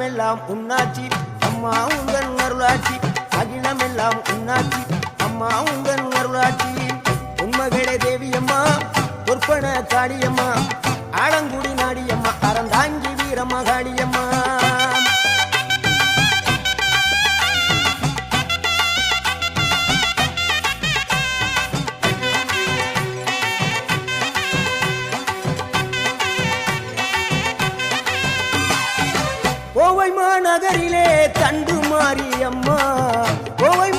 அகிலமெல்லாம் உன்னாட்சி அம்மா உந்தன் அருளாட்சி அகிலமெல்லாம் உன்னாட்சி அம்மா உந்தன் அருளாட்சி உண்மகளே தேவியம்மா பொற்பன காளியம்மா ஆலங்குடி நாடியம்மா அறந்தாங்கி வீரம்மா காளியம்மா கோவை மாநகரிலே தண்டு மாரியம்மா கோவை